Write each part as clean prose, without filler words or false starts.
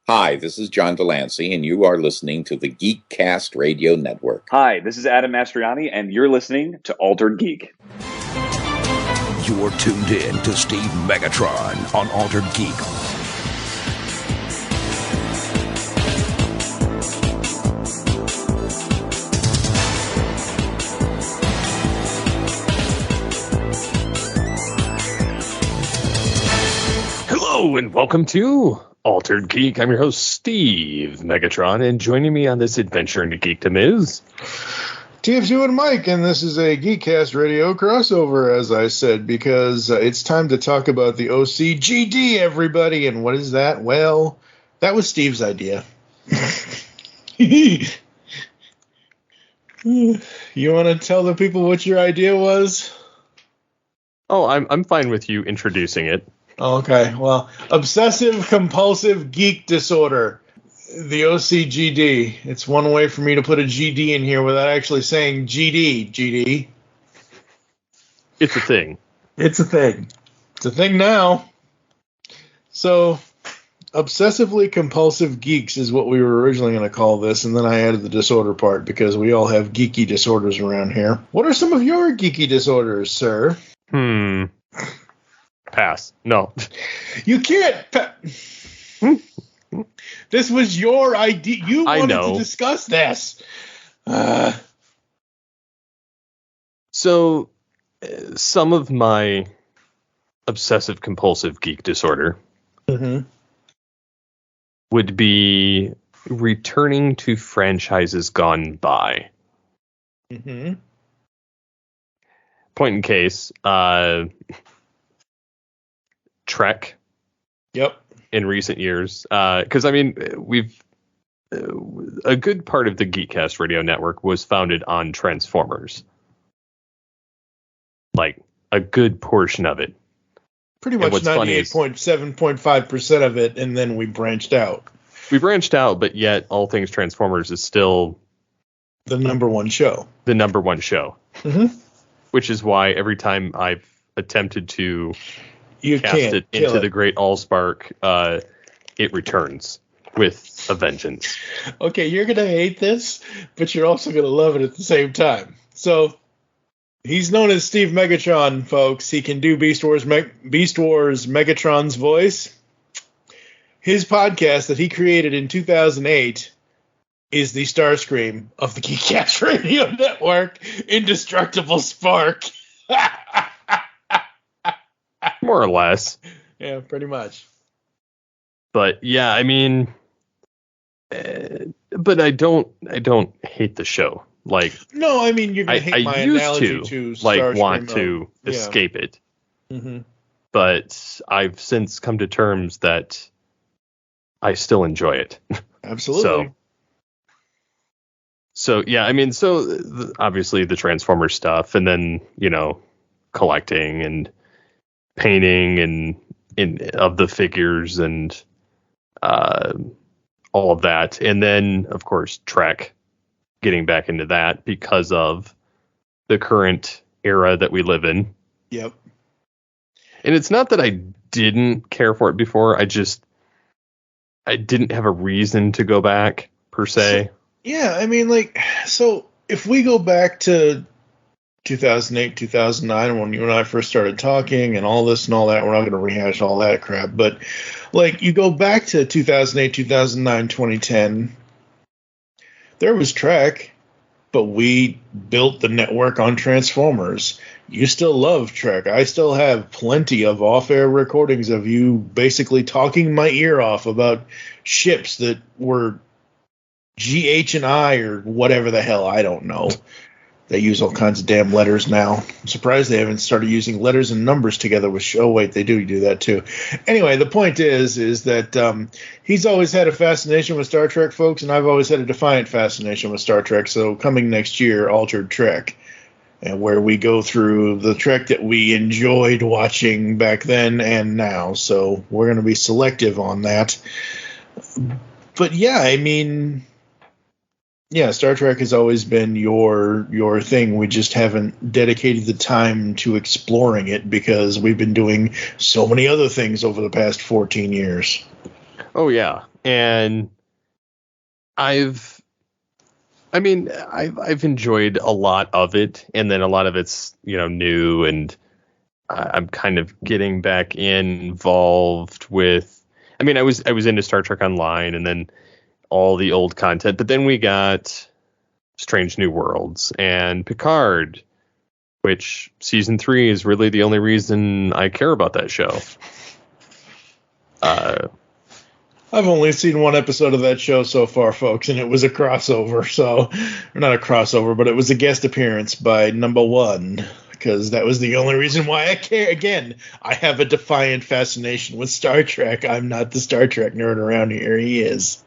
Hi, this is John Delancey, and you are listening to the Geekcast Radio Network. Hi, this is Adam Mastriani, and you're listening to Altered Geek. You're tuned in to Steve Megatron on Altered Geek. Hello, and welcome to Altered Geek. I'm your host, Steve Megatron, and joining me on this adventure into geekdom is TF2 and Mike, and this is a Geekcast Radio crossover, as I said, because it's time to talk about the OCGD, everybody. And what is that? Well, that was Steve's idea. You want to tell the people what your idea was? Oh, I'm fine with you introducing it. Okay, well, Obsessive Compulsive Geek Disorder, the OCGD. It's one way for me to put a GD in here without actually saying GD. GD. It's a thing. It's a thing. It's a thing now. So, Obsessively Compulsive Geeks is what we were originally going to call this, and then I added the disorder part because we all have geeky disorders around here. What are some of your geeky disorders, sir? Pass. No. You can't. This was your idea. You wanted to discuss this. So, some of my obsessive compulsive geek disorder would be returning to franchises gone by. Point in case, Trek. Yep. In recent years, because I mean, we've a good part of the Geekcast Radio Network was founded on Transformers. Like a good portion of it. Pretty much 98.7.5% of it, and then we branched out. We branched out, but yet all things Transformers is still the number one show. The number one show. Which is why every time I've attempted to cast it into the Great Allspark, it returns with a vengeance. Okay, you're going to hate this, but you're also going to love it at the same time. So, he's known as Steve Megatron, folks. He can do Beast Wars Megatron's voice. His podcast that he created in 2008 is the Starscream of the Geekcast Radio Network, Indestructible Spark. More or less. Yeah, pretty much. But yeah, I mean, but I don't hate the show. Like, no, I mean, you're gonna hate my analogy to like want to escape it. But I've since come to terms that I still enjoy it. Absolutely. So yeah, I mean, obviously the Transformers stuff, and then collecting and painting and of the figures and all of that, and then of course Trek, getting back into that because of the current era that we live in. Yep. And it's not that I didn't care for it before, I didn't have a reason to go back per se. Yeah, I mean, so if we go back to 2008, 2009, when you and I first started talking and all this and all that, we're not going to rehash all that crap, but you go back to 2008, 2009, 2010, there was Trek, but we built the network on Transformers. You still love Trek. I still have plenty of off-air recordings of you basically talking my ear off about ships that were GH&I or whatever the hell, I don't know. They use all kinds of damn letters now. I'm surprised they haven't started using letters and numbers together with oh wait, they do that too. Anyway, the point is that he's always had a fascination with Star Trek, folks, and I've always had a defiant fascination with Star Trek. So coming next year, Altered Trek, and where we go through the Trek that we enjoyed watching back then and now. So we're going to be selective on that. But yeah, I mean, yeah, Star Trek has always been your thing. We just haven't dedicated the time to exploring it because we've been doing so many other things over the past 14 years. Oh, yeah. And I've enjoyed a lot of it, and then a lot of it's, new, and I'm kind of getting back involved with, I was into Star Trek Online and then all the old content, but then we got Strange New Worlds and Picard, which season 3 is really the only reason I care about that show. I've only seen one episode of that show so far, folks, and it was a crossover. So, or not a crossover, but it was a guest appearance by number 1, because that was the only reason why I care. Again, I have a defiant fascination with Star Trek. I'm not the Star Trek nerd around here. He is.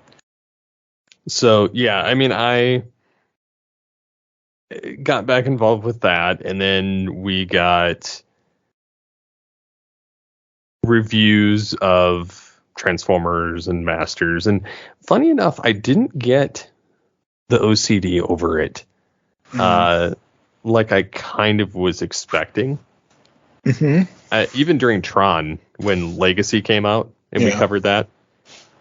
So, yeah, I got back involved with that, and then we got reviews of Transformers and Masters, and funny enough, I didn't get the OCD over it like I kind of was expecting. Even during Tron, when Legacy came out and we covered that,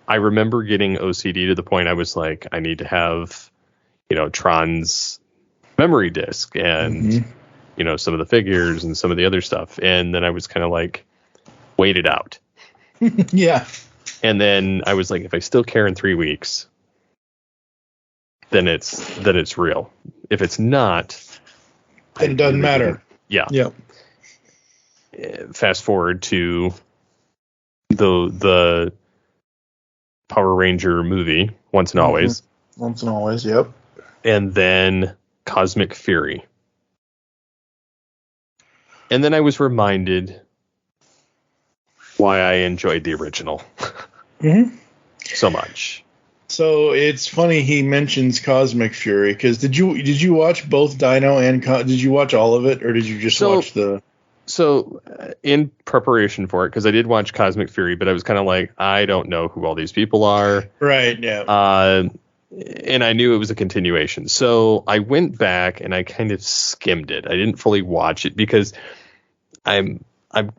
I remember getting OCD to the point I was like, I need to have Tron's memory disc and some of the figures and some of the other stuff, and then I was kind of like, wait it out. Yeah. And then I was like, if I still care in 3 weeks, then it's real. If it's not, it doesn't matter. Yeah. Yep. Fast forward to the Power Ranger movie, Once and Always. Once and Always, yep. And then Cosmic Fury. And then I was reminded why I enjoyed the original so much. So it's funny he mentions Cosmic Fury, because did you watch both Dino and did you watch all of it, or did you just watch the? So in preparation for it, because I did watch Cosmic Fury, but I was kind of like, I don't know who all these people are. Right. Yeah. And I knew it was a continuation, so I went back and I kind of skimmed it. I didn't fully watch it because I'm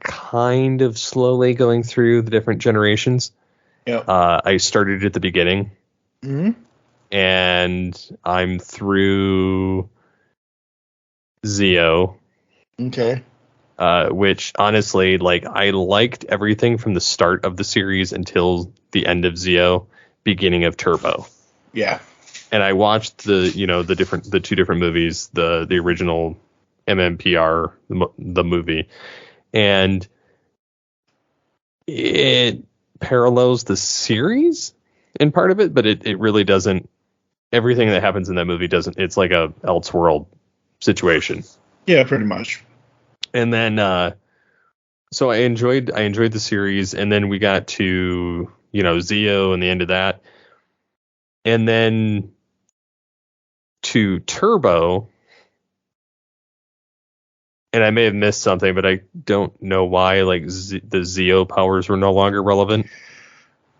kind of slowly going through the different generations. Yeah. I started at the beginning, and I'm through Zeo. Okay. Which honestly, like, I liked everything from the start of the series until the end of Zeo, beginning of Turbo. Yeah. And I watched the two different movies, the original MMPR, the movie, and it parallels the series in part of it, but it really doesn't. Everything that happens in that movie doesn't. It's like a Elseworld situation. Yeah, pretty much. And then, so I enjoyed the series, and then we got to Zeo and the end of that, and then to Turbo. And I may have missed something, but I don't know why. Like the Zeo powers were no longer relevant.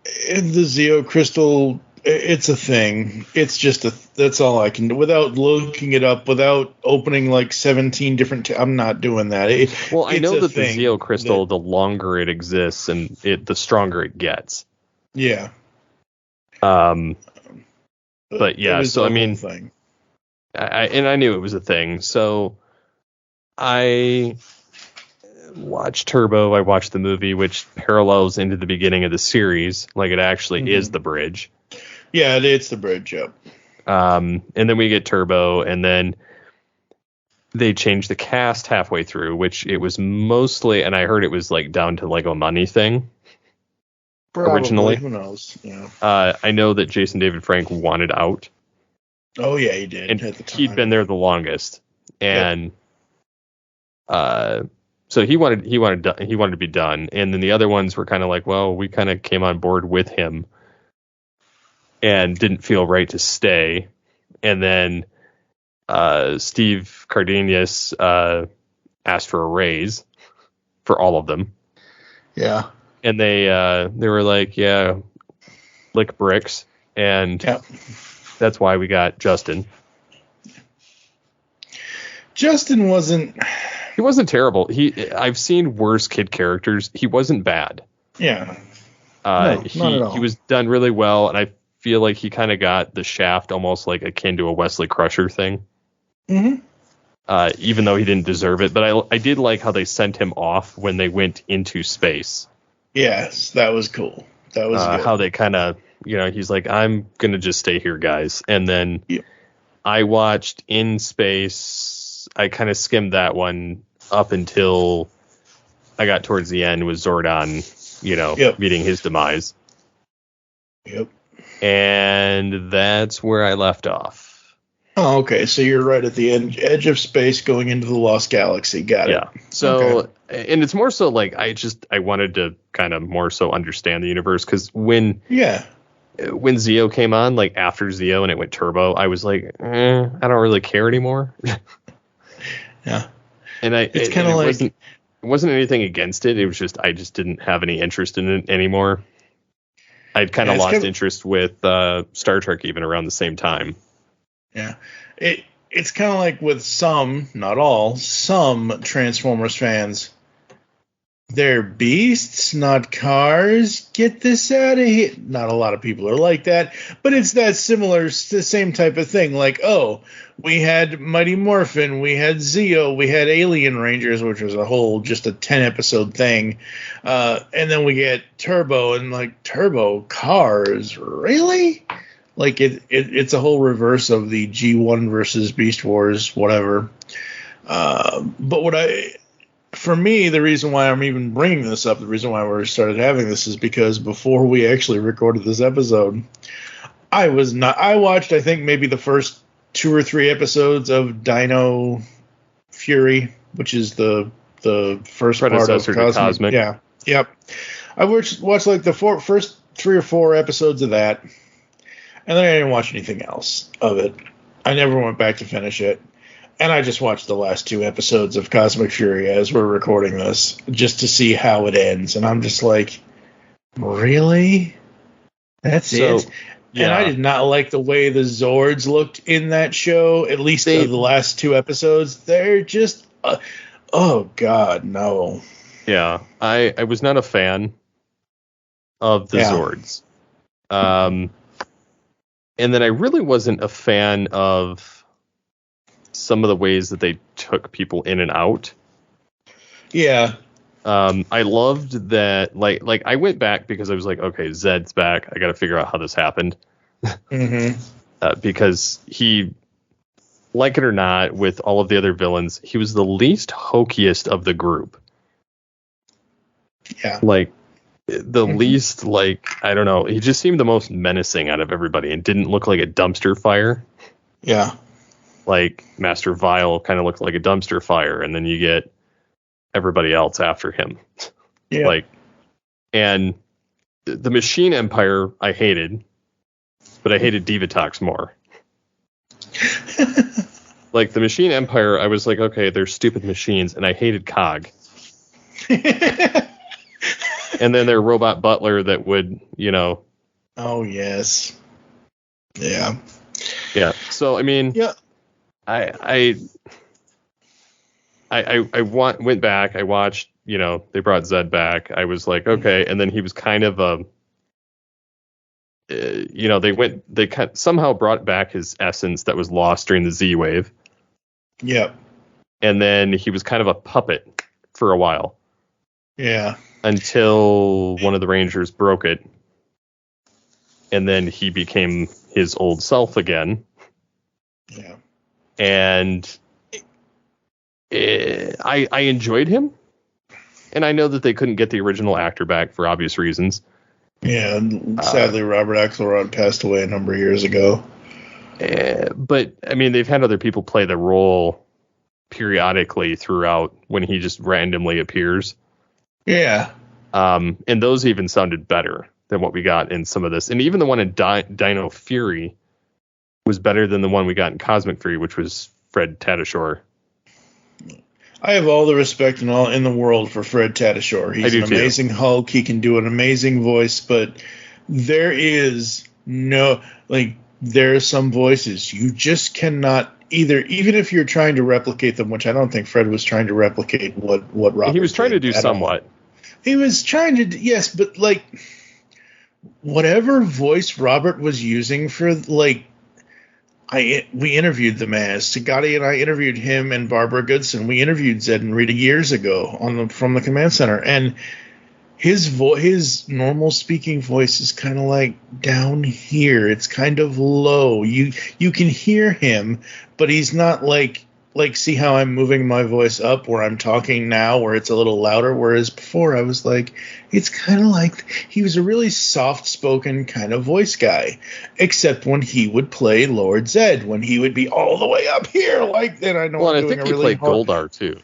The Zeo crystal, it's a thing. It's just that's all I can do without looking it up, without opening like 17 different. I'm not doing that. I know that the Zeo crystal, the longer it exists, and the stronger it gets. Yeah. But yeah, so I mean, thing. I knew it was a thing, so I watched Turbo. I watched the movie, which parallels into the beginning of the series. Like, it actually is the bridge. Yeah, it's the bridge. Yep. And then we get Turbo, and then they changed the cast halfway through, which it was mostly, and I heard it was like down to like a money thing. Probably, originally. Who knows? Yeah. I know that Jason David Frank wanted out. Oh yeah, he did. And at the time. He'd been there the longest, and so he wanted to be done. And then the other ones were kind of like, well, we kind of came on board with him and didn't feel right to stay. And then Steve Cardenas asked for a raise for all of them. Yeah. And they were like, yeah, lick bricks. And that's why we got Justin. Justin wasn't... He wasn't terrible. I've seen worse kid characters. He wasn't bad. Yeah. Not at all. He was done really well, and I feel like he kind of got the shaft almost like akin to a Wesley Crusher thing. Mm-hmm. Even though he didn't deserve it. But I did like how they sent him off when they went into space. Yes, that was cool. That was good. How they kind of, he's like, I'm going to just stay here, guys. And then I watched In Space. I kind of skimmed that one up until I got towards the end with Zordon, meeting his demise. Yep. And that's where I left off. Oh, okay. So you're right at the edge of space going into the Lost Galaxy. Got it. Yeah. So, and it's more so like I wanted to kind of more so understand the universe, because when Zeo came on, like after Zeo and it went turbo, I was like, I don't really care anymore. Yeah. And it's kind of like it wasn't anything against it. It was just I just didn't have any interest in it anymore. I'd kind of lost interest with Star Trek even around the same time. Yeah, it's kind of like with some, not all, some Transformers fans. They're beasts, not cars. Get this out of here. Not a lot of people are like that, but it's that similar, the same type of thing. Like, oh, we had Mighty Morphin, we had Zeo, we had Alien Rangers, which was just a 10-episode thing. And then we get Turbo, and like, Turbo cars, really? Like it's a whole reverse of the G1 versus Beast Wars, whatever. But for me, the reason why I'm even bringing this up, the reason why we started having this is because before we actually recorded this episode, I watched, I think, maybe the first 2 or 3 episodes of Dino Fury, which is the first predecessor part of to Cosmic. Yeah. Yep. I watched like the first 3 or 4 episodes of that. And then I didn't watch anything else of it. I never went back to finish it. And I just watched the last 2 episodes of Cosmic Fury as we're recording this, just to see how it ends. And I'm just like, really? That's it? Yeah. And I did not like the way the Zords looked in that show, at least the last 2 episodes. They're just, oh, God, no. Yeah, I was not a fan of the Zords. And then I really wasn't a fan of some of the ways that they took people in and out. Yeah. I loved that, like I went back because I was like, okay, Zed's back. I got to figure out how this happened. Mm-hmm. Because he, like it or not, with all of the other villains, he was the least hokiest of the group. Yeah. Like, the least, like, I don't know, he just seemed the most menacing out of everybody and didn't look like a dumpster fire. Yeah. Like, Master Vile kind of looked like a dumpster fire, and then you get everybody else after him. Yeah. Like, and the Machine Empire I hated, but I hated Divatox more. Like, the Machine Empire, I was like, okay, they're stupid machines, and I hated Cog. And then their robot butler that would, Oh, yes. Yeah. Yeah. So, I mean, yeah. I went back. I watched, they brought Zed back. I was like, okay. And then he was kind of they somehow brought back his essence that was lost during the Z wave. Yep. And then he was kind of a puppet for a while. Yeah. Until one of the Rangers broke it. And then he became his old self again. Yeah. And I enjoyed him. And I know that they couldn't get the original actor back for obvious reasons. Yeah, and sadly, Robert Axelrod passed away a number of years ago. But, I mean, they've had other people play the role periodically throughout when he just randomly appears. Yeah. And those even sounded better than what we got in some of this. And even the one in Dino Fury was better than the one we got in Cosmic Fury, which was Fred Tatasciore. I have all the respect in the world for Fred Tatasciore. He's an amazing Hulk. He can do an amazing voice, but there is there are some voices you just cannot even if you're trying to replicate them, which I don't think Fred was trying to replicate what Robert He was trying to do somewhat. He was trying to, yes, but like whatever voice Robert was using for, like, we interviewed the man. Sagati and I interviewed him and Barbara Goodson. We interviewed Zed and Rita years ago from the command center, and his normal speaking voice is kind of like down here. It's kind of low. You can hear him, but he's not like see how I'm moving my voice up where I'm talking now, where it's a little louder, whereas before I was like, it's kind of like he was a really soft-spoken kind of voice guy, except when he would play Lord Zed, when he would be all the way up here like that. I know. Well, I think he played Goldar too.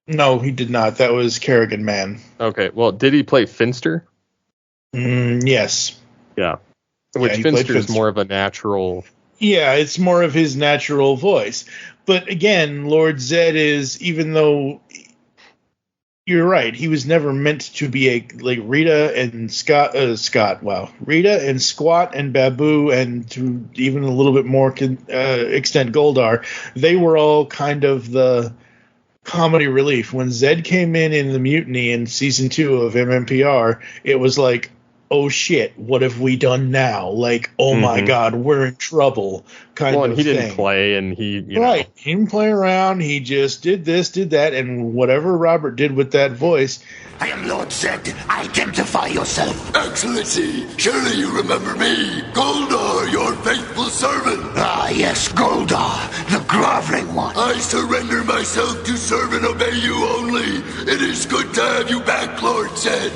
No, he did not. That was Kerrigan Man. Okay, well, did he play Finster? Yes. Yeah. Which Finster is more of a natural... Yeah, it's more of his natural voice. But again, Lord Zed is, even though you're right, he was never meant to be like Rita and Rita and Squat and Babu, and to even a little bit more extent Goldar, they were all kind of the comedy relief. When Zed came in the Mutiny in season 2 of MMPR, it was like, oh shit, what have we done now? Like, oh my god, we're in trouble kind of thing. Well, and he didn't play, and he didn't play around. He just did this, did that, and whatever Robert did with that voice. I am Lord Zed. Identify yourself. Excellency, surely you remember me, Goldar, your faithful servant. Ah, yes, Goldar, the groveling one. I surrender myself to serve and obey you only. It is good to have you back, Lord Zed.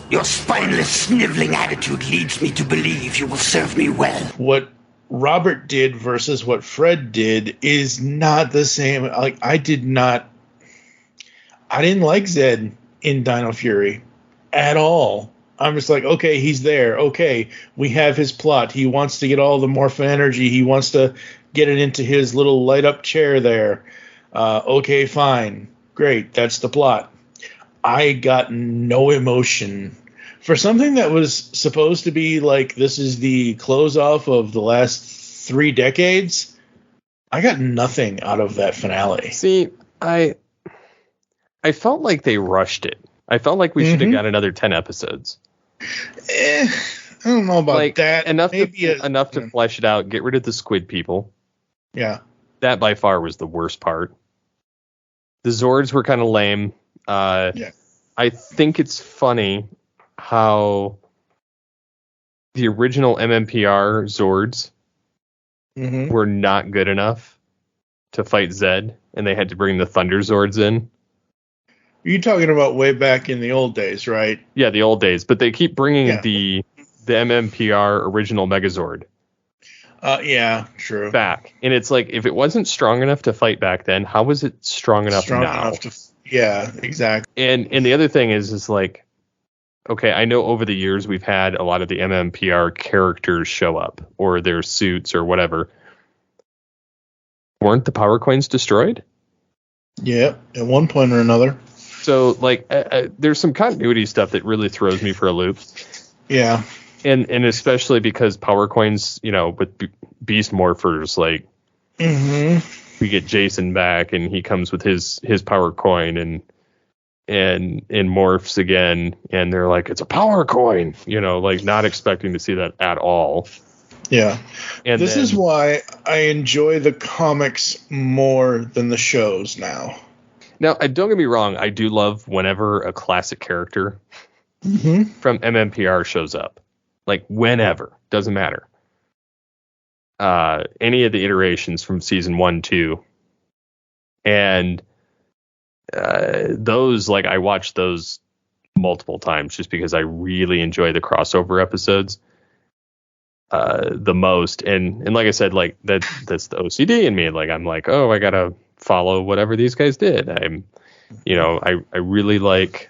Your spineless, sniveling attitude leads me to believe you will serve me well. What Robert did versus what Fred did is not the same. Like, I didn't like Zed in Dino Fury at all. I'm just like, okay, he's there. Okay, we have his plot. He wants to get all the morphin energy. He wants to get it into his little light up chair there. Okay, fine. Great. That's the plot. I got no emotion for something that was supposed to be like, this is the close off of the last 3 decades. I got nothing out of that finale. See, I felt like they rushed it. I felt like we should have got another 10 episodes. I don't know about that. Enough to flesh it out, get rid of the squid people. Yeah. That by far was the worst part. The Zords were kind of lame. I think it's funny how the original MMPR Zords were not good enough to fight Zed, and they had to bring the Thunder Zords in. You're talking about way back in the old days, right? Yeah, the old days, but they keep bringing the MMPR original Megazord. Yeah, true. Back, and it's like, if it wasn't strong enough to fight back then, how was it strong enough now? Yeah, exactly. And the other thing is like, okay, I know over the years we've had a lot of the MMPR characters show up, or their suits or whatever. Weren't the power coins destroyed? Yeah, at one point or another. So, like, there's some continuity stuff that really throws me for a loop. Yeah. And especially because power coins, with Beast Morphers, like, we get Jason back, and he comes with his power coin and morphs again, and they're like, it's a power coin, like, not expecting to see that at all. Yeah. And this is why I enjoy the comics more than the shows now. Now, don't get me wrong, I do love whenever a classic character from MMPR shows up. Like, whenever. Doesn't matter. Any of the iterations from season 1, 2. And those, like, I watched those multiple times just because I really enjoy the crossover episodes the most. And like I said, like, that's the OCD in me. Like, I'm like, oh, I gotta follow whatever these guys did. I really like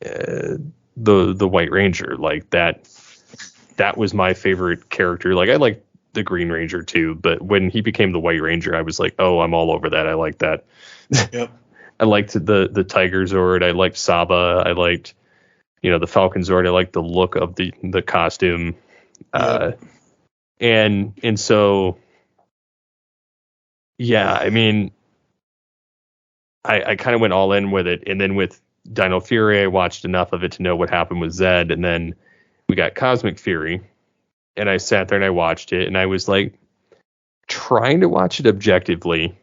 the White Ranger. Like, that was my favorite character. Like, I like the Green Ranger too, but when he became the White Ranger, I was like, oh, I'm all over that. I like that. Yep. I liked the Tiger Zord. I liked Saba. I liked, the Falcon Zord. I liked the look of the costume. Yep. And so, yeah, I mean, I kind of went all in with it. And then with Dino Fury, I watched enough of it to know what happened with Zed. And then we got Cosmic Fury, and I sat there and I watched it, and I was like trying to watch it objectively,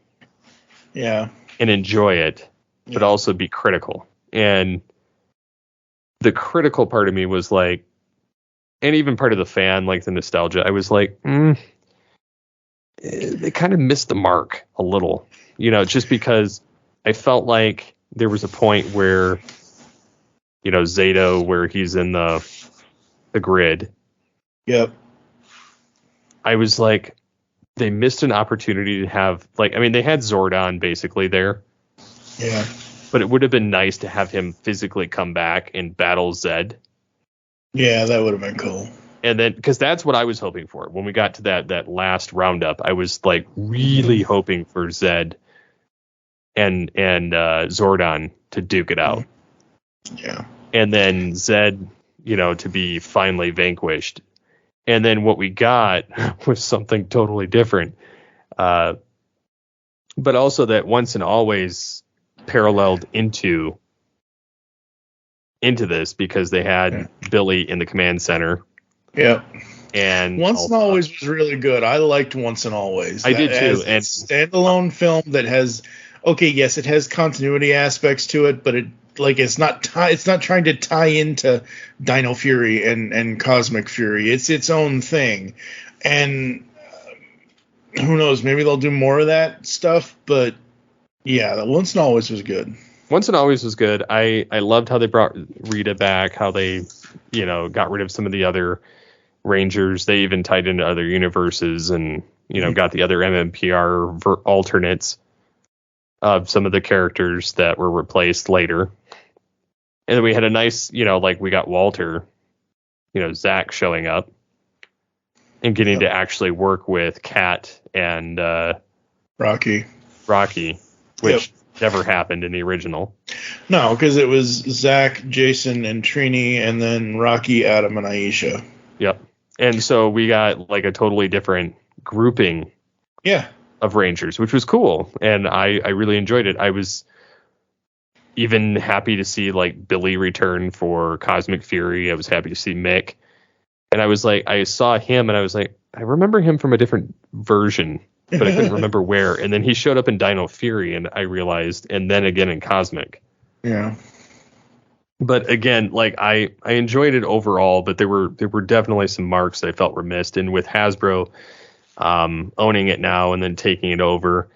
yeah, and enjoy it, but also be critical. And the critical part of me was like, and even part of the fan, like the nostalgia, I was like, they kind of missed the mark a little, just because I felt like there was a point where, Zato, where he's in the grid. Yep. I was like, they missed an opportunity to have, like, I mean, they had Zordon basically there. Yeah. But it would have been nice to have him physically come back and battle Zed. Yeah, that would have been cool. And then, because that's what I was hoping for. When we got to that last roundup, I was like really hoping for Zed and Zordon to duke it out. Yeah. And then Zed, to be finally vanquished. And then what we got was something totally different. But also that Once and Always paralleled into this, because they had Billy in the command center. Yep. And Once and Always was really good. I liked Once and Always. I did too. And standalone film that has, yes, it has continuity aspects to it, but it's not trying to tie into Dino Fury and Cosmic Fury. It's its own thing. And who knows, maybe they'll do more of that stuff, but yeah, the Once and Always was good. Once and Always was good. I loved how they brought Rita back, how they, got rid of some of the other Rangers. They even tied into other universes and, got the other MMPR alternates of some of the characters that were replaced later. And then we had a nice, we got Walter, Zach showing up and getting to actually work with Kat and Rocky, which never happened in the original. No, because it was Zach, Jason, and Trini, and then Rocky, Adam, and Aisha. Yep. And so we got like a totally different grouping of Rangers, which was cool. And I really enjoyed it. I was even happy to see like Billy return for Cosmic Fury. I was happy to see Mick. And I was like, I saw him and I was like, I remember him from a different version, but I couldn't remember where. And then he showed up in Dino Fury and I realized, and then again in Cosmic. Yeah. But again, like I enjoyed it overall, but there were definitely some marks that I felt were missed. And with Hasbro owning it now and then taking it over,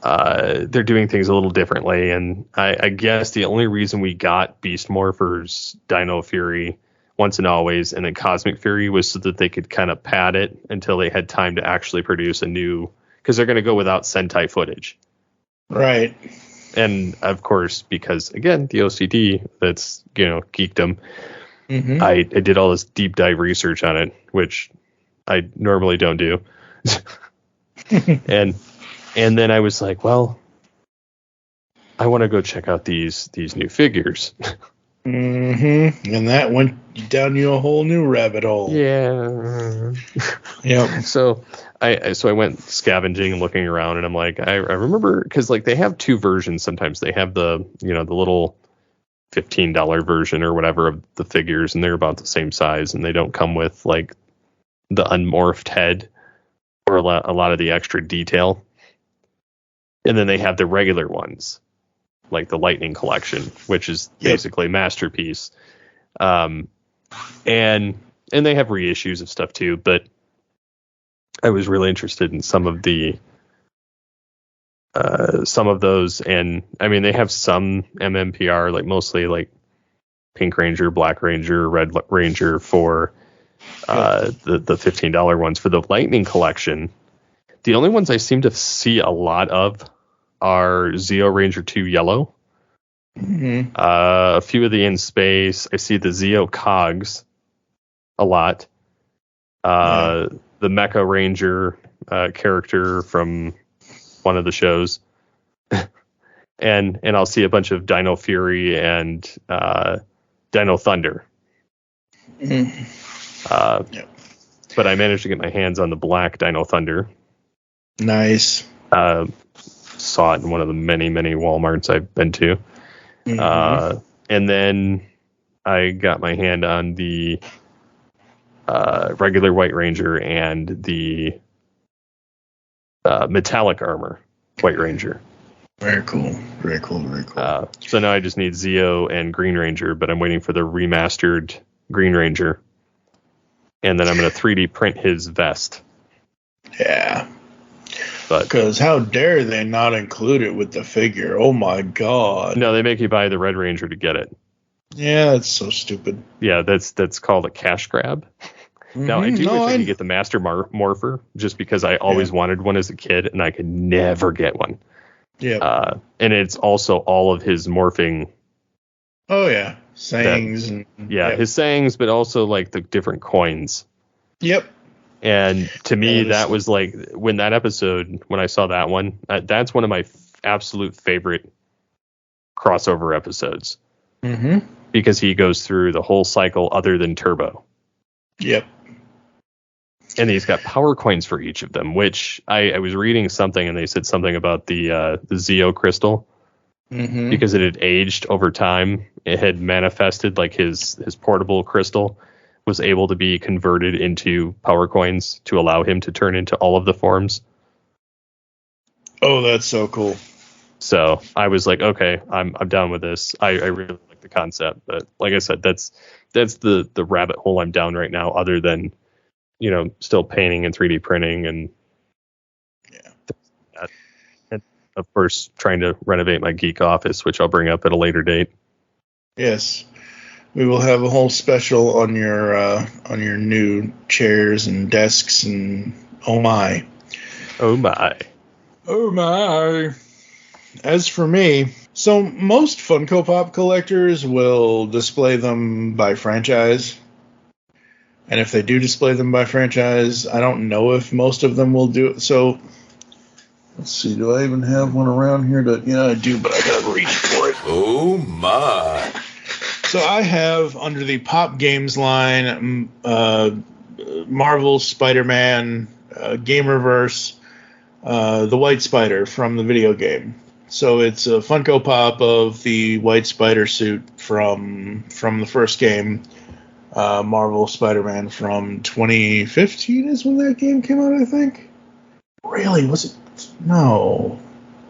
they're doing things a little differently. And I guess the only reason we got Beast Morphers, Dino Fury, Once and Always, and then Cosmic Fury was so that they could kind of pad it until they had time to actually produce a new, because they're going to go without Sentai footage. Right. And of course, because again, the OCD, that's, geekdom. Mm-hmm. I did all this deep dive research on it, which I normally don't do. and then I was like, well, I want to go check out these new figures. Mm-hmm. And that went down you a whole new rabbit hole. Yeah. Yep. So I went scavenging and looking around, and I'm like, I remember, because like they have two versions sometimes. They have the the little $15 version or whatever of the figures, and they're about the same size, and they don't come with like the unmorphed head or a lot of the extra detail. And then they have the regular ones, like the Lightning Collection, which is basically Masterpiece. And they have reissues of stuff too, but I was really interested in some of those. And I mean, they have some MMPR, like mostly like Pink Ranger, Black Ranger, Red Ranger for the $15 ones. For the Lightning Collection, the only ones I seem to see a lot of are Zeo Ranger 2 Yellow. Mm-hmm. A few of the In Space. I see the Zeo Cogs a lot. The Mecha Ranger character from one of the shows. and I'll see a bunch of Dino Fury and Dino Thunder. Mm-hmm. But I managed to get my hands on the black Dino Thunder. Nice. Saw it in one of the many, many Walmarts I've been to. Mm-hmm. And then I got my hand on the regular White Ranger and the metallic armor White Ranger. Very cool. Very cool. Very cool. So now I just need Zeo and Green Ranger, but I'm waiting for the remastered Green Ranger. And then I'm going to 3D print his vest. Yeah. But because how dare they not include it with the figure? Oh my god. No, they make you buy the Red Ranger to get it. Yeah, that's so stupid. Yeah, that's called a cash grab. Now, I do wish I could get the Master Morpher, just because I always wanted one as a kid, and I could never get one. Yeah. And it's also all of his morphing. Oh, yeah. Sayings. His sayings, but also, like, the different coins. Yep. And to me, that was, like, when that episode, when I saw that one, that's one of my absolute favorite crossover episodes. Mm-hmm. Because he goes through the whole cycle other than Turbo. Yep. And he's got power coins for each of them, which I was reading something and they said something about the Zeo crystal. Mm-hmm. Because it had aged over time. It had manifested, like his portable crystal was able to be converted into power coins to allow him to turn into all of the forms. Oh, that's so cool. So I was like, okay, I'm down with this. I really like the concept, but like I said, that's the rabbit hole I'm down right now, other than, still painting and 3D printing and of course trying to renovate my geek office, which I'll bring up at a later date. Yes. We will have a whole special on your new chairs and desks and oh my. As for me, so most Funko Pop collectors will display them by franchise. And if they do display them by franchise, I don't know if most of them will do it. So, let's see, do I even have one around here? Yeah, I do, but I gotta reach for it. Oh my. So I have, under the Pop Games line, Marvel, Spider-Man, Gamerverse, the White Spider from the video game. So it's a Funko Pop of the White Spider suit from the first game. Marvel Spider-Man from 2015 is when that game came out, I think. Really? Was it? No.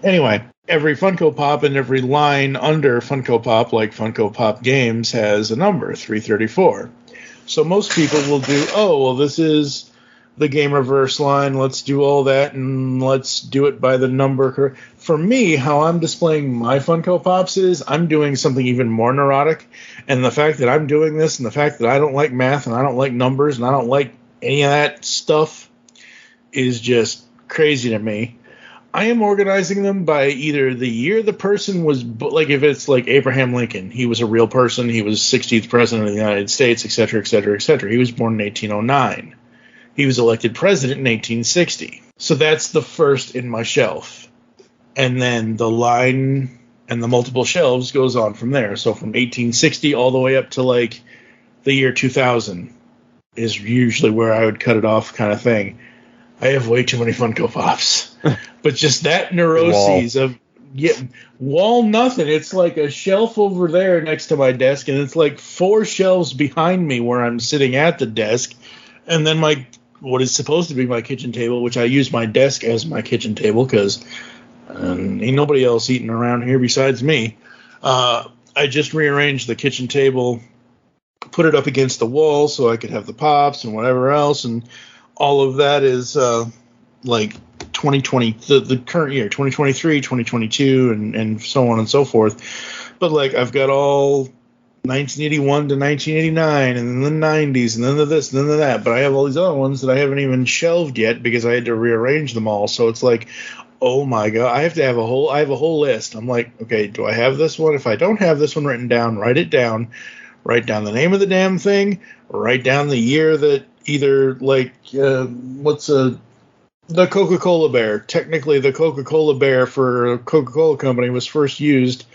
Anyway, every Funko Pop and every line under Funko Pop, like Funko Pop Games, has a number, 334. So most people will do, this is the Gamerverse line, let's do all that, and let's do it by the number. For me, how I'm displaying my Funko Pops is I'm doing something even more neurotic, and the fact that I'm doing this, and the fact that I don't like math, and I don't like numbers, and I don't like any of that stuff is just crazy to me. I am organizing them by either the year the person was, like if it's like Abraham Lincoln, he was a real person, he was 60th president of the United States, etc., etc., etc. He was born in 1809. He was elected president in 1860. So that's the first in my shelf. And then the line and the multiple shelves goes on from there. So from 1860 all the way up to like the year 2000 is usually where I would cut it off, kind of thing. I have way too many Funko Pops. But just that neuroses of wall nothing. It's like a shelf over there next to my desk, and it's like 4 shelves behind me where I'm sitting at the desk. And then what is supposed to be my kitchen table, which I use my desk as my kitchen table because ain't nobody else eating around here besides me. I just rearranged the kitchen table, put it up against the wall so I could have the pops and whatever else, and all of that is like 2020, the current year, 2023, 2022, and so on and so forth. But like I've got all 1981 to 1989, and then the 90s, and then the this, and then the that. But I have all these other ones that I haven't even shelved yet because I had to rearrange them all. So it's like, oh my god, I have a whole list. I'm like, okay, do I have this one? If I don't have this one written down, write it down. Write down the name of the damn thing. Write down the year that either like the Coca-Cola bear. Technically, the Coca-Cola bear for a Coca-Cola company was first used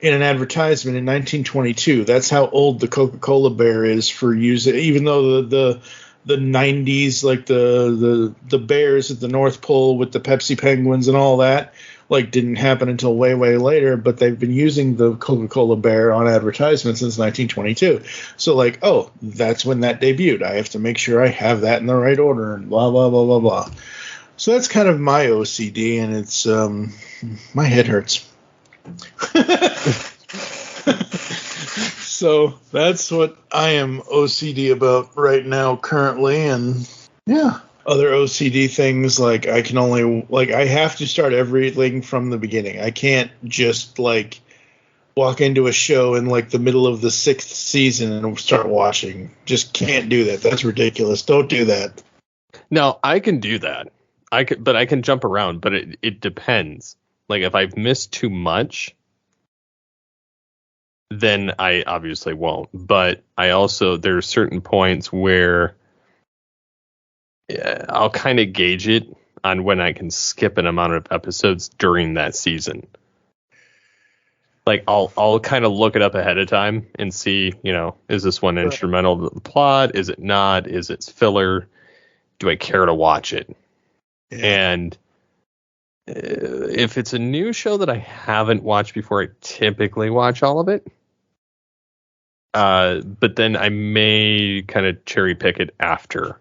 in an advertisement in 1922. That's how old the Coca-Cola bear is for use. Even though the 90s, like the bears at the North Pole with the Pepsi penguins and all that, like didn't happen until way, way later, but they've been using the Coca-Cola bear on advertisements since 1922. So like, oh, that's when that debuted. I have to make sure I have that in the right order and blah, blah, blah, blah, blah. So that's kind of my OCD, and it's, my head hurts. So that's what I am OCD about right now currently, and yeah. Other OCD things, like I can only, like I have to start everything from the beginning. I can't just like walk into a show in like the middle of the 6th season and start watching. Just can't do that. That's ridiculous. Don't do that. No, I can do that. But I can jump around, but it depends. Like if I've missed too much, then I obviously won't. But I also, there are certain points where I'll kind of gauge it on when I can skip an amount of episodes during that season. Like I'll kind of look it up ahead of time and see, is this one instrumental to the plot? Is it not? Is it filler? Do I care to watch it? Yeah. And if it's a new show that I haven't watched before, I typically watch all of it. But then I may kind of cherry pick it after.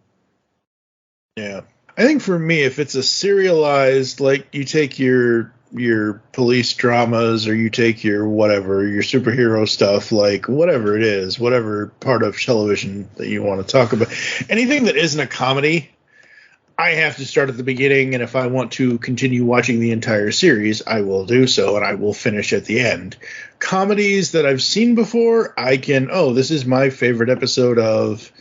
Yeah. I think for me, if it's a serialized, like you take your police dramas or you take your whatever, your superhero stuff, like whatever it is, whatever part of television that you want to talk about, anything that isn't a comedy, I have to start at the beginning, and if I want to continue watching the entire series, I will do so, and I will finish at the end. Comedies that I've seen before, I can, this is my favorite episode of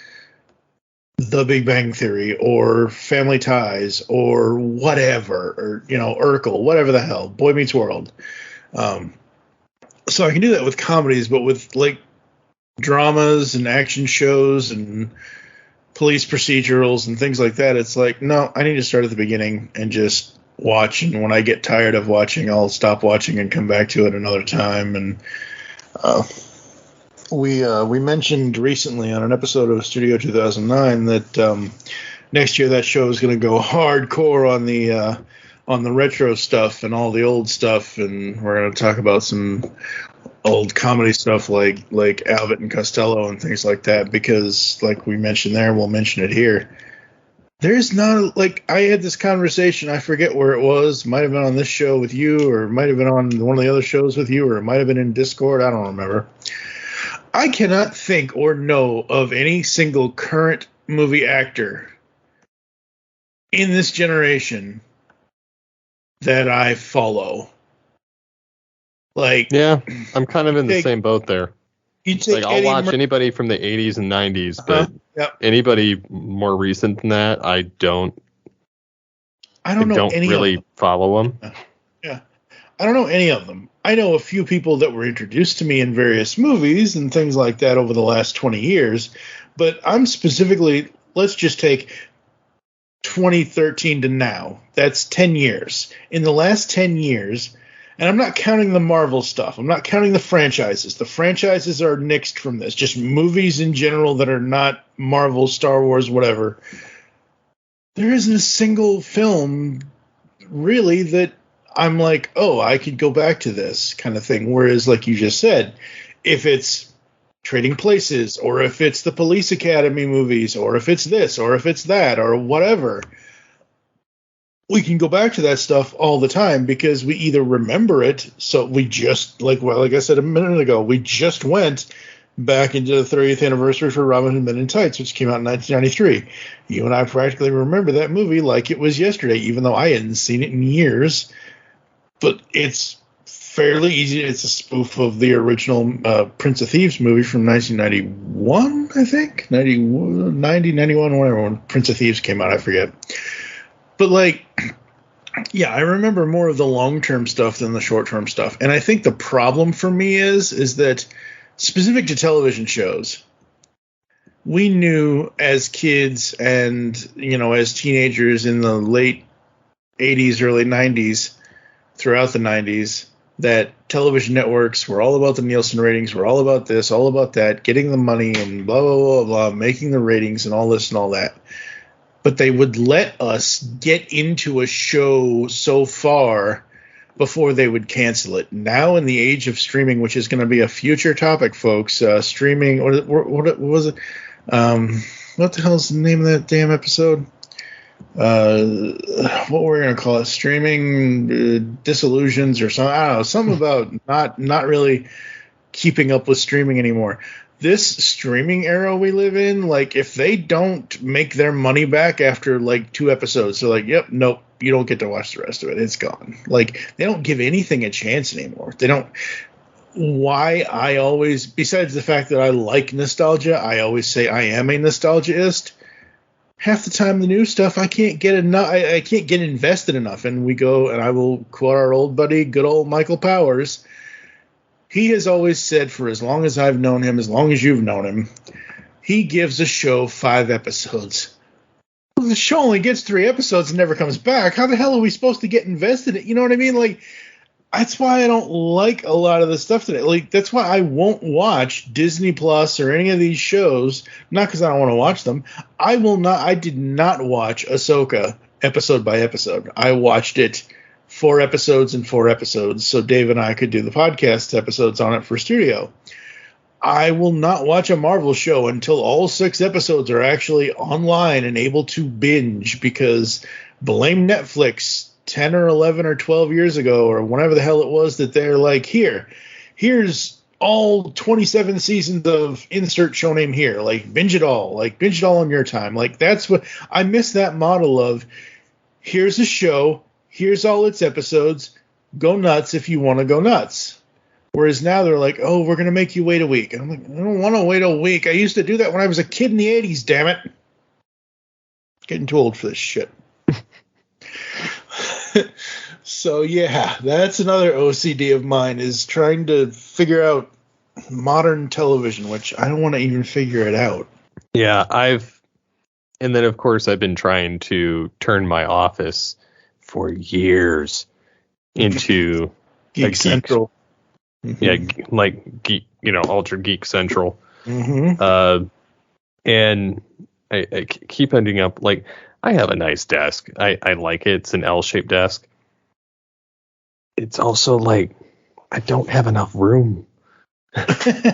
The Big Bang Theory, or Family Ties, or whatever, or, Urkel, whatever the hell, Boy Meets World. So I can do that with comedies, but with, like, dramas and action shows and police procedurals and things like that, it's like, no, I need to start at the beginning and just watch, and when I get tired of watching, I'll stop watching and come back to it another time. And we mentioned recently on an episode of Studio 2009 that next year that show is going to go hardcore on the retro stuff and all the old stuff, and we're going to talk about some old comedy stuff like Abbott and Costello and things like that, because like we mentioned there, we'll mention it here. There's not, like, I had this conversation, I forget where it was, might have been on this show with you, or might have been on one of the other shows with you, or it might have been in Discord, I don't remember. I cannot think or know of any single current movie actor in this generation that I follow. Like, yeah, I'm kind of in the same boat there. Like, I'll watch anybody from the 80s and 90s, but anybody more recent than that, I don't really follow them. Yeah, I don't know any of them. I know a few people that were introduced to me in various movies and things like that over the last 20 years, but I'm specifically, let's just take 2013 to now. That's 10 years. In the last 10 years, and I'm not counting the Marvel stuff. I'm not counting the franchises. The franchises are nixed from this. Just movies in general that are not Marvel, Star Wars, whatever. There isn't a single film, really, that I'm like, oh, I could go back to this kind of thing. Whereas, like you just said, if it's Trading Places, or if it's the Police Academy movies, or if it's this, or if it's that, or whatever, we can go back to that stuff all the time because we either remember it. So we just, like I said a minute ago, we just went back into the 30th anniversary for Robin Hood Men in Tights, which came out in 1993. You and I practically remember that movie like it was yesterday, even though I hadn't seen it in years. But it's fairly easy. It's a spoof of the original Prince of Thieves movie from 1991, I think. 90, 91, whatever, when Prince of Thieves came out, I forget. But, like, yeah, I remember more of the long-term stuff than the short-term stuff. And I think the problem for me is that, specific to television shows, we knew as kids and, as teenagers in the late 80s, early 90s, throughout the 90s, that television networks were all about the Nielsen ratings, were all about this, all about that, getting the money and blah, blah, blah, blah, making the ratings and all this and all that. But they would let us get into a show so far before they would cancel it. Now in the age of streaming, which is going to be a future topic, folks, streaming, what was it? What the hell's the name of that damn episode? What we're going to call it? Streaming disillusions or something. I don't know. Something about not really keeping up with streaming anymore. This streaming era we live in, like, if they don't make their money back after like 2 episodes, they're like, yep, nope, you don't get to watch the rest of it. It's gone. Like, they don't give anything a chance anymore. They don't. Why I always, besides the fact that I like nostalgia, I always say I am a nostalgiaist. Half the time, the new stuff I can't get enough. I can't get invested enough. And we go, and I will quote our old buddy, good old Michael Powers. He has always said, for as long as I've known him, as long as you've known him, he gives a show 5 episodes. Well, the show only gets 3 episodes and never comes back. How the hell are we supposed to get invested in it? You know what I mean? Like, that's why I don't like a lot of the stuff today. Like, that's why I won't watch Disney Plus or any of these shows. Not because I don't want to watch them. I did not watch Ahsoka episode by episode. I watched it 4 episodes and 4 episodes, so Dave and I could do the podcast episodes on it for studio. I will not watch a Marvel show until all 6 episodes are actually online and able to binge, because blame Netflix 10 or 11 or 12 years ago, or whenever the hell it was, that they're like, here's all 27 seasons of insert show name here, like binge it all on your time. Like, that's what I miss, that model of, here's a show, here's all its episodes, go nuts if you want to go nuts. Whereas now they're like, oh, we're going to make you wait a week. And I'm like, I don't want to wait a week. I used to do that when I was a kid in the 80s, damn it. Getting too old for this shit. So, yeah, that's another OCD of mine, is trying to figure out modern television, which I don't want to even figure it out. Yeah, and then, of course, I've been trying to turn my office for years into Geek Central. Mm-hmm. Yeah, like geek, Ultra Geek Central. Mm-hmm. And I keep ending up, like, I have a nice desk. I like it. It's an L-shaped desk. It's also like, I don't have enough room.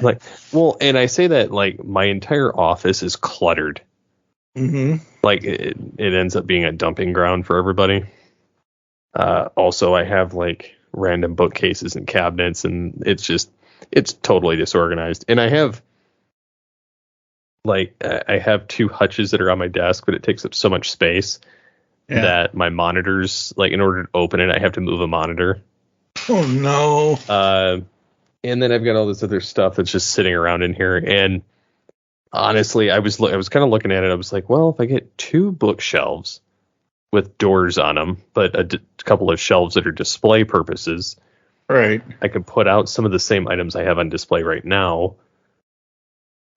Like, well, and I say that, like, my entire office is cluttered. Mm-hmm. Like, it ends up being a dumping ground for everybody. Also, I have, like, random bookcases and cabinets, and it's totally disorganized. And I have, like, I have 2 hutches that are on my desk, but it takes up so much space that my monitors, like, in order to open it, I have to move a monitor. Oh, no. And then I've got all this other stuff that's just sitting around in here. And honestly, I was kind of looking at it. I was like, well, if I get 2 bookshelves with doors on them, but a couple of shelves that are display purposes, right, I could put out some of the same items I have on display right now,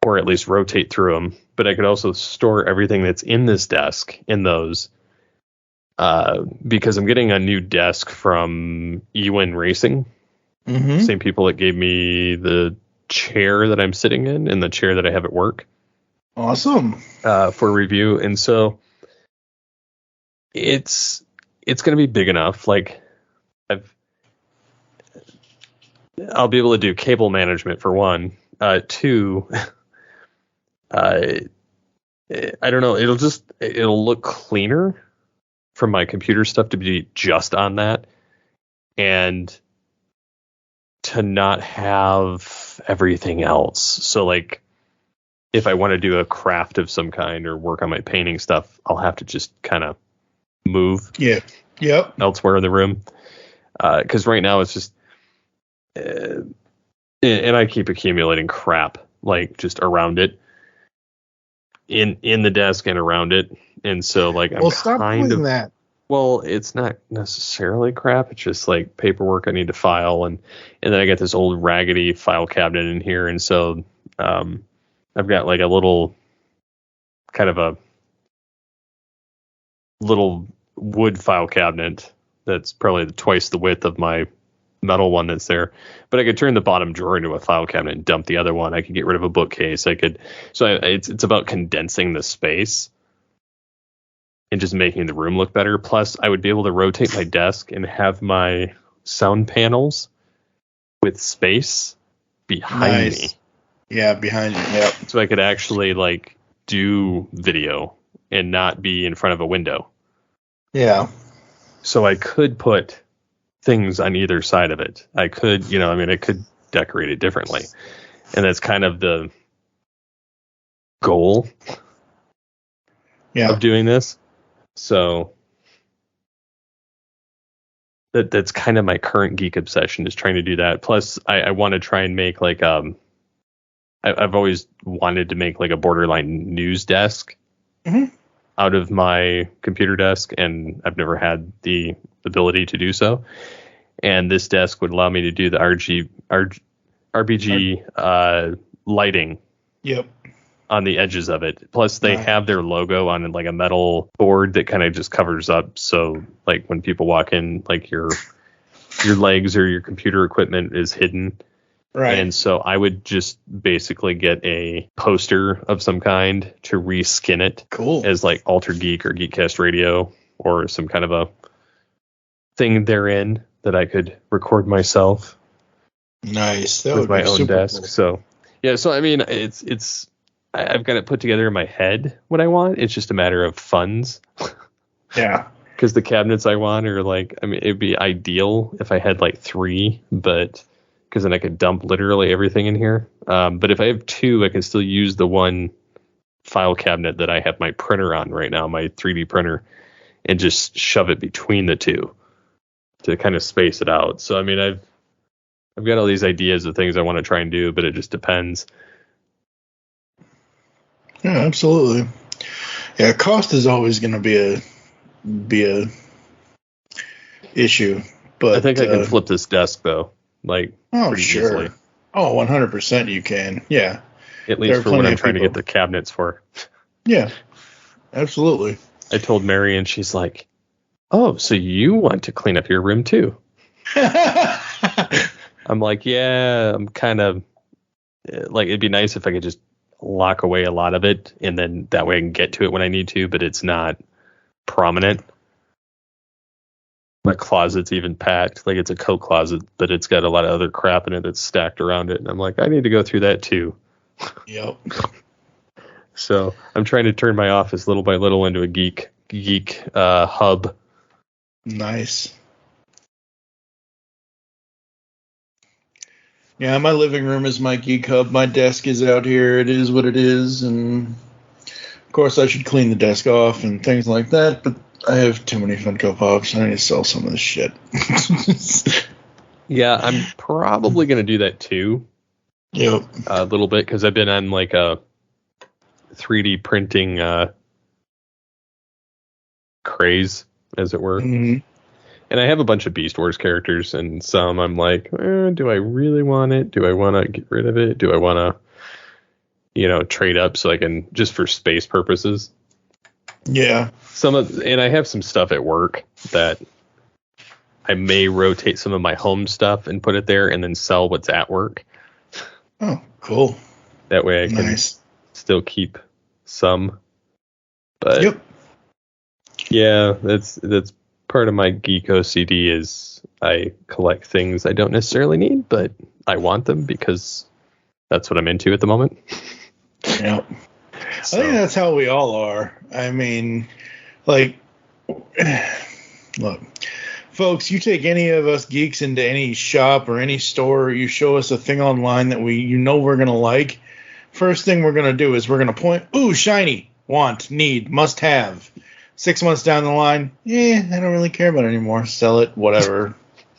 or at least rotate through them. But I could also store everything that's in this desk in those, because I'm getting a new desk from Ewan Racing. Mm-hmm. Same people that gave me the chair that I'm sitting in and the chair that I have at work. Awesome. For review. And so it's going to be big enough. Like, I'll be able to do cable management for 1. 2, I don't know. It'll look cleaner from my computer stuff to be just on that, and to not have everything else. So, like, if I want to do a craft of some kind or work on my painting stuff, I'll have to just kind of move elsewhere in the room. Because right now it's just, and I keep accumulating crap, like, just around it, in the desk and around it. And so, like, I'm stop kind doing of that. Well, it's not necessarily crap. It's just, like, paperwork I need to file, and then I got this old raggedy file cabinet in here, and so I've got, like, a little kind of a little wood file cabinet that's probably twice the width of my metal one that's there. But I could turn the bottom drawer into a file cabinet and dump the other one. I could get rid of a bookcase. It's about condensing the space and just making the room look better. Plus, I would be able to rotate my desk and have my sound panels with space behind me. Yeah, behind you. Yep. So I could actually like do video and not be in front of a window. Yeah. So I could put things on either side of it. I could, I could decorate it differently. And that's kind of the goal of doing this. So that's kind of my current geek obsession, is trying to do that. Plus I want to try and make like, I've always wanted to make like a borderline news desk out of my computer desk, and I've never had the ability to do so. And this desk would allow me to do the RBG lighting. Yep. On the edges of it. Plus they have their logo on like a metal board that kind of just covers up. So like when people walk in, like your legs or your computer equipment is hidden. Right. And so I would just basically get a poster of some kind to reskin it. Cool. As like Altered Geek or Geekcast Radio, or some kind of a thing therein that I could record myself. Nice. That with my own desk. Cool. So yeah, so I mean I've got it put together in my head what I want. It's just a matter of funds. Yeah. Because the cabinets I want are like, it'd be ideal if I had like 3, but because then I could dump literally everything in here. But if I have 2, I can still use the one file cabinet that I have my printer on right now, my 3D printer, and just shove it between the 2 to kind of space it out. So, I mean, I've got all these ideas of things I want to try and do, but it just depends. Yeah, absolutely. Yeah, cost is always going to be a issue. But I think I can flip this desk though, like pretty easily. Oh, 100% you can. Yeah. At least for what I'm trying to get the cabinets for. Yeah, absolutely. I told Mary, and she's like, "Oh, so you want to clean up your room too?" I'm like, "Yeah, I'm kind of like, it'd be nice if I could just lock away a lot of it, and then that way I can get to it when I need to, but it's not prominent." My closet's even packed, like it's a coat closet, but it's got a lot of other crap in it that's stacked around it, and I'm like, I need to go through that too. Yep. So I'm trying to turn my office little by little into a geek hub. Nice. Yeah, my living room is my geek hub. My desk is out here. It is what it is. And, of course, I should clean the desk off and things like that. But I have too many Funko Pops. I need to sell some of this shit. Yeah, I'm probably going to do that, too. Yep. A little bit, because I've been on, like, a 3D printing craze, as it were. Mm-hmm. And I have a bunch of Beast Wars characters, and some I'm like, do I really want it? Do I want to get rid of it? Do I want to, trade up so I can, just for space purposes? Yeah. And I have some stuff at work that I may rotate some of my home stuff and put it there, and then sell what's at work. Oh, cool. That way I can still keep some. But yep. Yeah, that's part of my geek OCD is I collect things I don't necessarily need, but I want them because that's what I'm into at the moment. Yep. So. I think that's how we all are. I mean, like, look, folks, you take any of us geeks into any shop or any store, you show us a thing online that we're going to like. First thing we're going to do is we're going to point, ooh, shiny, want, need, must have. 6 months down the line, I don't really care about it anymore. Sell it, whatever.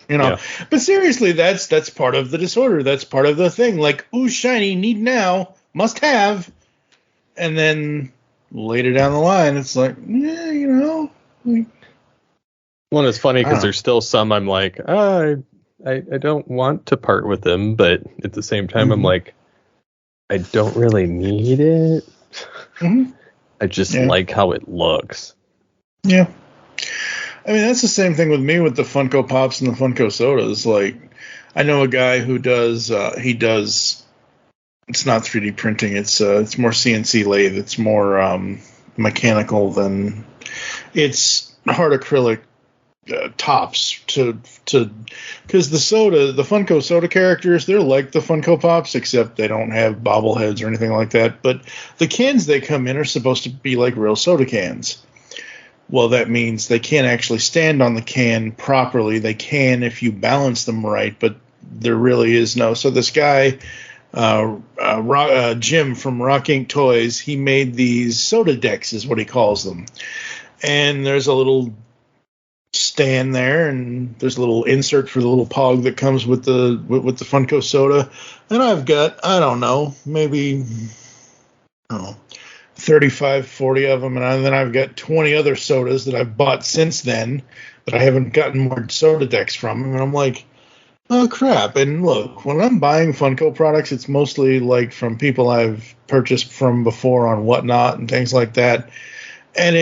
Yeah. But seriously, that's part of the disorder. That's part of the thing. Like, ooh, shiny, need now, must have. And then later down the line, it's like, Well, it's funny because there's still some I'm like, I don't want to part with them, but at the same time, I'm like, I don't really need it. Mm-hmm. I just like how it looks. Yeah. I mean, that's the same thing with me with the Funko Pops and the Funko Sodas. Like, I know a guy who does, it's not 3D printing. It's more CNC lathe. It's more mechanical than, it's hard acrylic tops to because the Funko soda characters, they're like the Funko Pops, except they don't have bobbleheads or anything like that. But the cans they come in are supposed to be like real soda cans. Well, that means they can't actually stand on the can properly. They can if you balance them right, but there really is no. So this guy, Jim from Rock Inc. Toys, he made these soda decks, is what he calls them. And there's a little stand there, and there's a little insert for the little pog that comes with the Funko soda. And I've got, I don't know, maybe 35, 40 of them, and then I've got 20 other sodas that I've bought since then that I haven't gotten more soda decks from. And I'm like, oh crap. And look, when I'm buying Funko products, it's mostly like from people I've purchased from before on Whatnot and things like that. And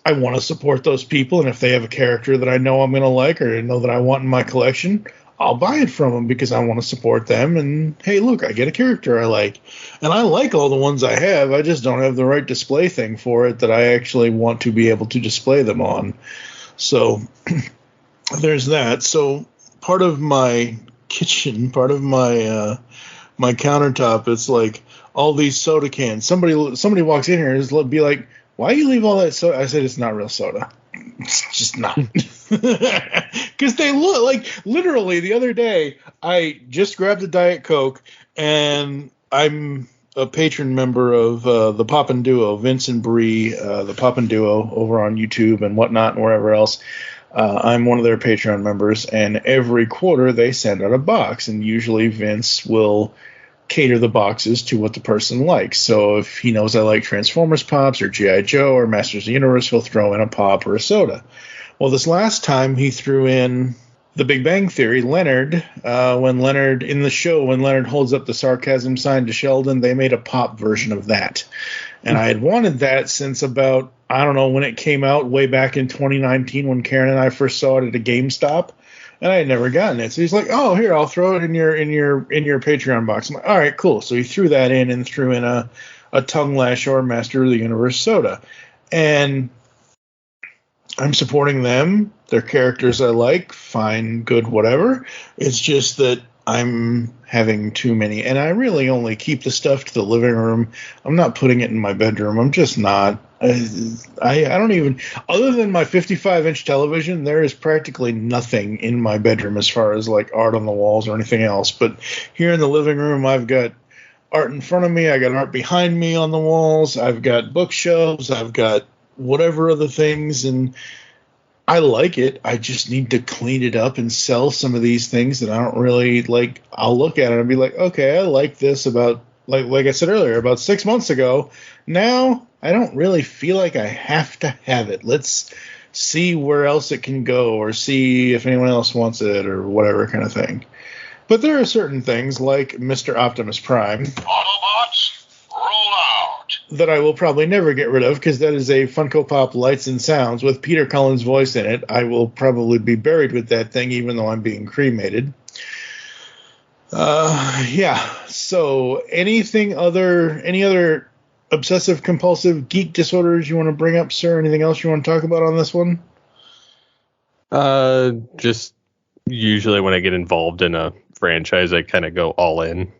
I want to support those people, and if they have a character that I know I'm going to like or know that I want in my collection, I'll buy it from them because I want to support them. And hey, look, I get a character I like. And I like all the ones I have. I just don't have the right display thing for it that I actually want to be able to display them on. So there's that. So part of my kitchen, part of my my countertop, it's like all these soda cans. Somebody walks in here and be like, why you leave all that soda? I said, it's not real soda. It's just not. Because they look like, literally the other day, I just grabbed a Diet Coke, and I'm a patron member of the Poppin' Duo, Vince and Bree, the Poppin' Duo over on YouTube and Whatnot and wherever else. I'm one of their Patreon members, and every quarter they send out a box, and usually Vince will cater the boxes to what the person likes. So if he knows I like Transformers Pops or G.I. Joe or Masters of the Universe, he'll throw in a pop or a soda. Well, this last time he threw in The Big Bang Theory, Leonard, when Leonard holds up the sarcasm sign to Sheldon, they made a pop version of that. And I had wanted that since about, I don't know, when it came out way back in 2019 when Karen and I first saw it at a GameStop. And I had never gotten it. So he's like, oh, here, I'll throw it in your Patreon box. I'm like, all right, cool. So he threw that in and threw in a Tongue Lash or Master of the Universe soda. And I'm supporting them. They're characters I like. Fine, good, whatever. It's just that I'm having too many. And I really only keep the stuff to the living room. I'm not putting it in my bedroom. I'm just not. I don't even, other than my 55-inch television, there is practically nothing in my bedroom as far as like art on the walls or anything else. But here in the living room, I've got art in front of me. I got art behind me on the walls. I've got bookshelves. I've got whatever other things. And I like it. I just need to clean it up and sell some of these things that I don't really like. I'll look at it and be like, okay, I like this about, like I said earlier, about 6 months ago. Now I don't really feel like I have to have it. Let's see where else it can go or see if anyone else wants it or whatever kind of thing. But there are certain things like Mr. Optimus Prime Autobots, roll out. that I will probably never get rid of because that is a Funko Pop Lights and Sounds with Peter Cullen's voice in it. I will probably be buried with that thing even though I'm being cremated. Yeah. So any other obsessive compulsive geek disorders you want to bring up, sir? Anything else you want to talk about on this one? Just usually when I get involved in a franchise, I kind of go all in,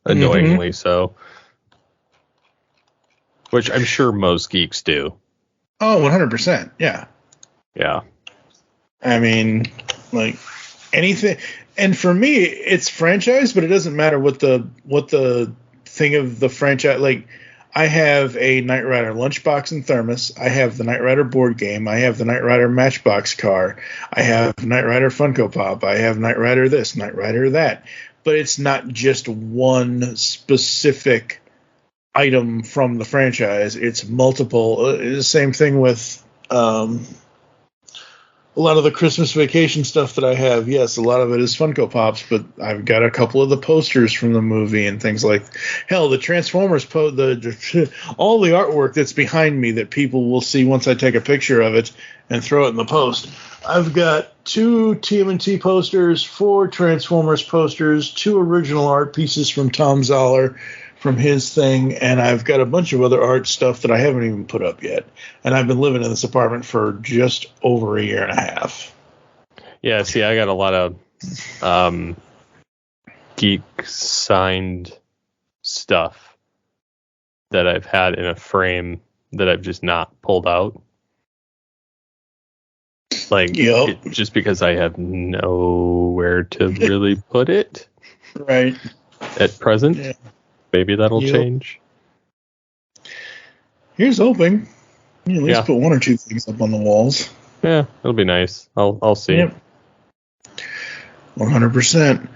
annoyingly so. Which I'm sure most geeks do. Oh, 100%. Yeah. Yeah. I mean, like anything. And for me, it's franchise, but it doesn't matter what the thing of the franchise. Like, I have a Knight Rider lunchbox and thermos. I have the Knight Rider board game. I have the Knight Rider Matchbox car. I have Knight Rider Funko Pop. I have Knight Rider this, Knight Rider that. But it's not just one specific item from the franchise. It's multiple. Same thing with a lot of the Christmas Vacation stuff that I have. Yes, a lot of it is Funko Pops, but I've got a couple of the posters from the movie and things like, hell, the Transformers all the artwork that's behind me that people will see once I take a picture of it and throw it in the post. I've got 2 TMNT posters, 4 Transformers posters, 2 original art pieces from Tom Zoller from his thing, and I've got a bunch of other art stuff that I haven't even put up yet. And I've been living in this apartment for just over a year and a half. Yeah, see, I got a lot of geek signed stuff that I've had in a frame that I've just not pulled out. Like, just because I have nowhere to really put it. Right. At present. Yeah. Maybe that'll change. Here's hoping. You at least put one or two things up on the walls. Yeah, it'll be nice. I'll see. Yep. 100%.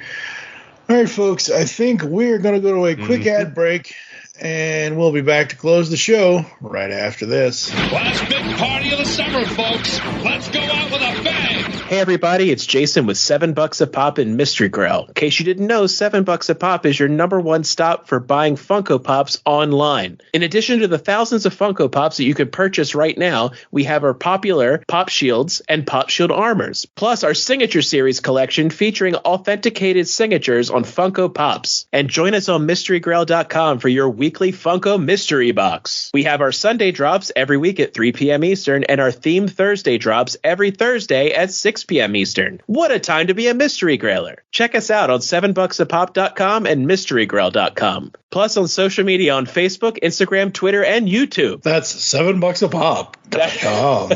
All right, folks. I think we're going to go to a quick ad break, and we'll be back to close the show right after this. Last big party of the summer, folks. Let's go out with a bang. Hey, everybody. It's Jason with $7 a Pop in Mystery Grail. In case you didn't know, $7 a Pop is your #1 stop for buying Funko Pops online. In addition to the thousands of Funko Pops that you can purchase right now, we have our popular Pop Shields and Pop Shield Armors, plus our Signature Series collection featuring authenticated signatures on Funko Pops. And join us on MysteryGrail.com for your weekly Funko Mystery Box. We have our Sunday drops every week at 3 p.m. Eastern and our themed Thursday drops every Thursday at 6 p.m. Eastern. What a time to be a Mystery Grailer. Check us out on 7bucksapop.com and MysteryGrail.com. Plus on social media on Facebook, Instagram, Twitter, and YouTube. That's 7bucksapop.com.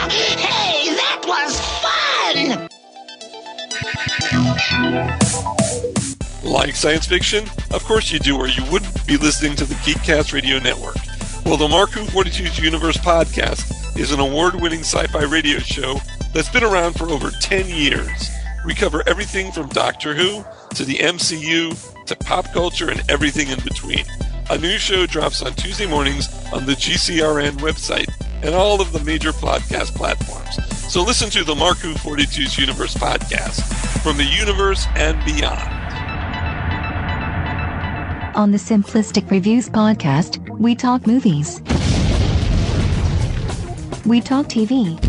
Hey, that was fun! Like science fiction? Of course you do, or you wouldn't be listening to the Geekcast Radio Network. Well, the Mark Who 42's Universe podcast is an award-winning sci-fi radio show that's been around for over 10 years. We cover everything from Doctor Who to the MCU to pop culture and everything in between. A new show drops on Tuesday mornings on the GCRN website and all of the major podcast platforms. So listen to the Mark Who 42's Universe podcast from the universe and beyond. On the Simplistic Reviews podcast, we talk movies. We talk TV.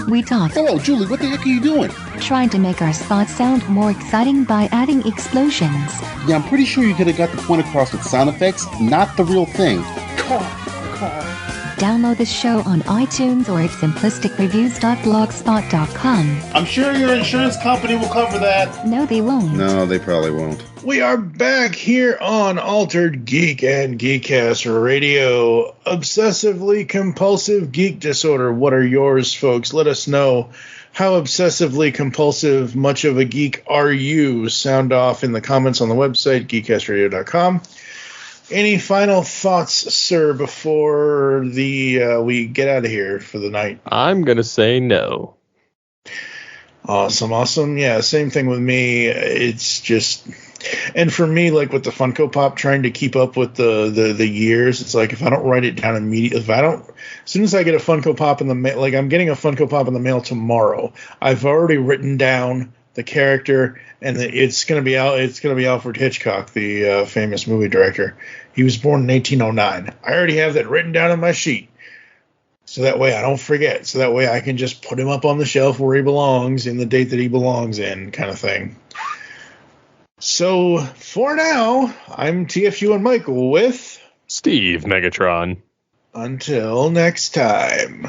We talk... Hello, Julie, what the heck are you doing? Trying to make our spots sound more exciting by adding explosions. Yeah, I'm pretty sure you could have got the point across with sound effects, not the real thing. Car. Download the show on iTunes or at simplisticreviews.blogspot.com. I'm sure your insurance company will cover that. No, they won't. No, they probably won't. We are back here on Altered Geek and Geekcast Radio. Obsessively Compulsive Geek Disorder. What are yours, folks? Let us know. How obsessively compulsive much of a geek are you? Sound off in the comments on the website, geekcastradio.com. Any final thoughts, sir, before we get out of here for the night? I'm going to say no. Awesome. Yeah, same thing with me. It's just... And for me, like with the Funko Pop, trying to keep up with the years, it's like if I don't write it down immediately, as soon as I get a Funko Pop in the mail, like I'm getting a Funko Pop in the mail tomorrow, I've already written down the character, and it's going to be Alfred Hitchcock, the famous movie director. He was born in 1809. I already have that written down on my sheet, so that way I don't forget. So that way I can just put him up on the shelf where he belongs in the date that he belongs in, kind of thing. So for now, I'm TFU and Michael with Steve Megatron. Until next time.